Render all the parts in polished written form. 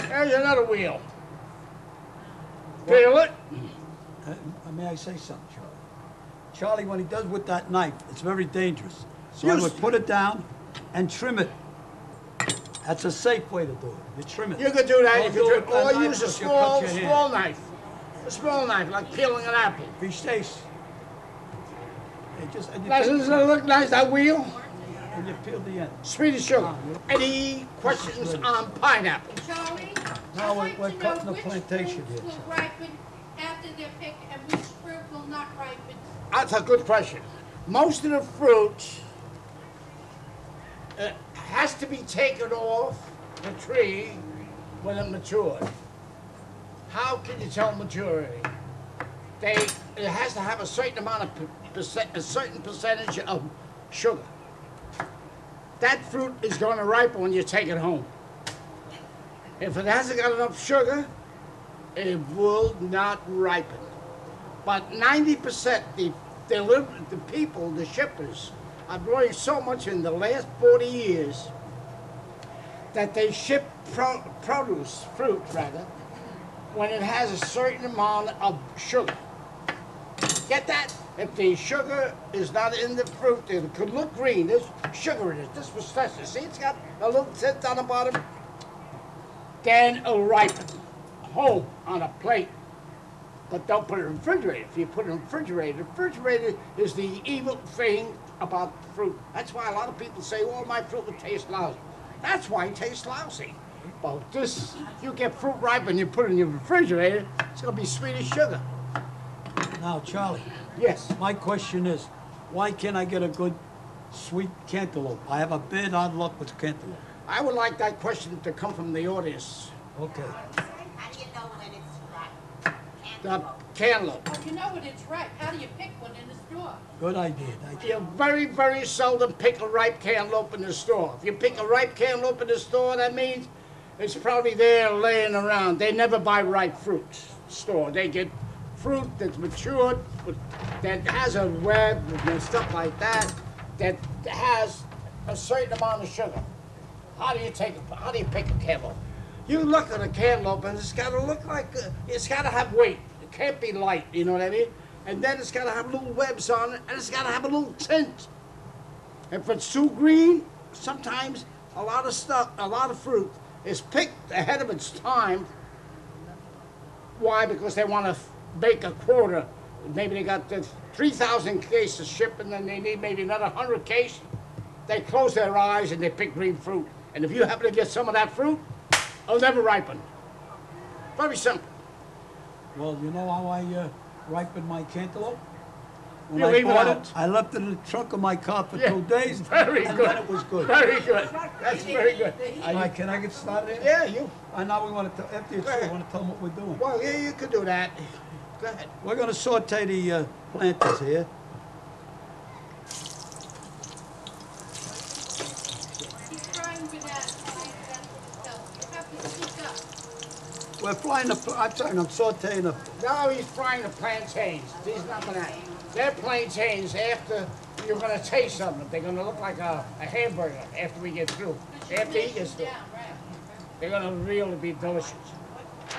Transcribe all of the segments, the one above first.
There's another wheel. Feel it? May I say something, Charlie? Charlie, when he does with that knife, it's very dangerous. So I would put it down and trim it. That's a safe way to do it. You trim it. You could do that. Don't You do could it with that or knife use a because you'll cut your hand. small knife. A small knife, like peeling an apple. Be safe. Doesn't it look nice, that wheel? And you peel the end. Sweet as sugar. Any questions on pineapple? Charlie, Now I'd we're like to cutting know the which plantation fruits here. will ripen after they're picked and which fruit will not ripen. That's a good question. Most of the fruit has to be taken off the tree when it matures. How can you tell maturity? It has to have a certain amount of a certain percentage of sugar. That fruit is going to ripen when you take it home. If it hasn't got enough sugar, it will not ripen. But 90%, the people, the shippers, are growing so much in the last 40 years that they ship fruit, when it has a certain amount of sugar. Get that? If the sugar is not in the fruit, it could look green. There's sugar in it. This was tested. See, it's got a little tint on the bottom. Then it'll ripen. Home on a plate. But don't put it in the refrigerator. If you put it in the refrigerator is the evil thing about fruit. That's why a lot of people say, oh, my fruit will taste lousy. That's why it tastes lousy. But this, you get fruit ripe and you put it in your refrigerator, it's going to be sweet as sugar. Now, Charlie. Yes. My question is, why can't I get a good sweet cantaloupe? I have a bad odd luck with cantaloupe. I would like that question to come from the audience. Okay. How do you know when it's ripe? The cantaloupe. Oh, you know when it's ripe. How do you pick one in the store? Good idea. You very, very seldom pick a ripe cantaloupe in the store. If you pick a ripe cantaloupe in the store, that means it's probably there laying around. They never buy ripe fruit store. They get fruit that's matured, that has a web and stuff like that, that has a certain amount of sugar. How do you pick a cantaloupe? You look at a cantaloupe and it's got to look like, it's got to have weight. It can't be light, you know what I mean? And then it's got to have little webs on it, and it's got to have a little tint. If it's too green, sometimes a lot of fruit is picked ahead of its time. Why? Because they want to bake a quota. Maybe they got 3,000 cases shipped, and then they need maybe another 100 cases. They close their eyes and they pick green fruit. And if you happen to get some of that fruit, it'll never ripen. Very simple. Well, you know how I ripen my cantaloupe? When You I leave it bought out. I left it in the trunk of my car for Yeah, 2 days, very and good. then it was good. Very good. That's very good. All right, can I get started? Yeah, you. And now we want to, after you Go ahead. want to tell them what we're doing. Well, yeah, you could do that. Go ahead. We're going to saute the planters here. He's frying bananas. You have to speak up. We're frying the, I'm sauteing the, Now he's frying the plantains. These not bananas. They're plantains after you're going to taste them. They're going to look like a hamburger after we get through. After he gets through. Down, right. They're going to really be delicious.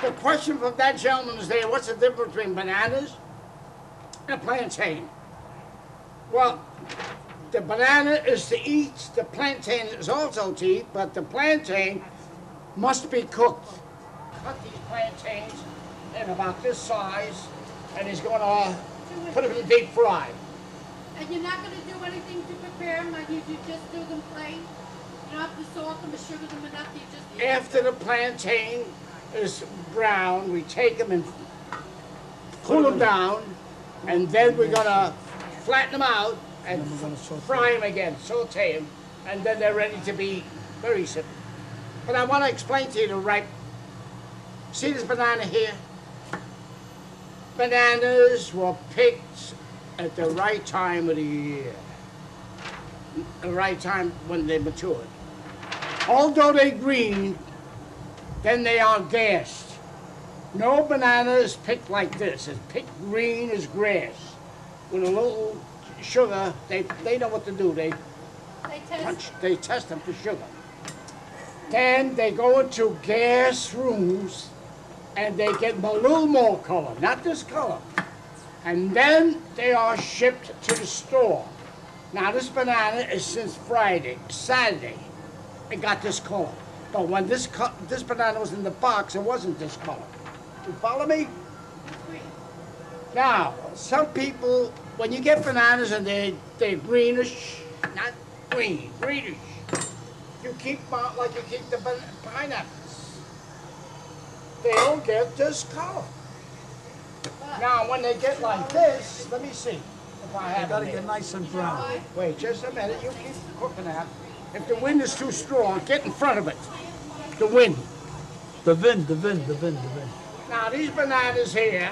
The question from that gentleman is there, what's the difference between bananas and a plantain? Well, the banana is to eat, the plantain is also to eat, but the plantain must be cooked. Cut these plantains in about this size, and he's going to put them in the deep fry. And you're not going to do anything to prepare them? Like you just do them plain? You don't have to salt them or sugar them enough? You just After the plantain is brown, we take them and cool them down, and then we're going to flatten them out and fry them again, saute them, and then they're ready to be very simple. But I want to explain to you the ripe. See this banana here? Bananas were picked at the right time of the year, the right time when they matured. Although they're green, then they are gassed. No banana is picked like this. It's picked green as grass. With a little sugar, they know what to do. They test them for sugar. Then they go into gas rooms and they get a little more color, not this color. And then they are shipped to the store. Now this banana is since Saturday, it got this color. But when this banana was in the box, it wasn't this color. You follow me? Now, some people, when you get bananas and they're greenish, not green, greenish, you keep them out like you keep the pineapples. They don't get this color. Now, when they get like this, let me see if I They have gotta it. get nice and brown. Wait, just a minute. You keep cooking that. If the wind is too strong, get in front of it. The wind. The vin. Now, these bananas here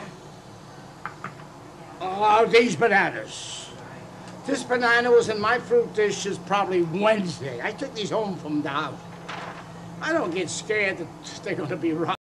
are these bananas. This banana was in my fruit dishes probably Wednesday. I took these home from the house. I don't get scared that they're going to be rotten.